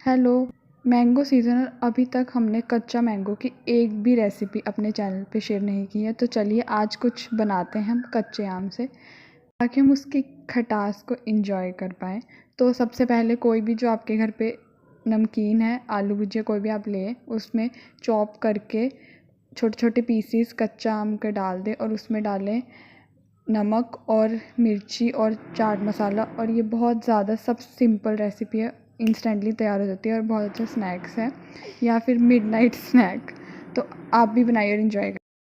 Hello. Mango season और अभी तक हमने कच्चा मैंगो की एक भी रेसिपी अपने चैनल पे शेयर नहीं की है, तो चलिए आज कुछ बनाते हैं हम कच्चे आम से, ताकि हम उसकी खटास को एंजॉय कर पाएँ। तो सबसे पहले कोई भी जो आपके घर पे नमकीन है, आलू भुजिया कोई भी आप लें, उसमें चॉप करके छोटे छोटे पीसीस कच्चा आम के डाल दें और उसमें डालें नमक और मिर्ची और चाट मसाला। और ये बहुत ज़्यादा सब सिंपल रेसिपी है, इंस्टेंटली तैयार हो जाती है और बहुत अच्छा स्नैक्स है, या फिर मिडनाइट स्नैक। तो आप भी बनाइए और एंजॉय करिए।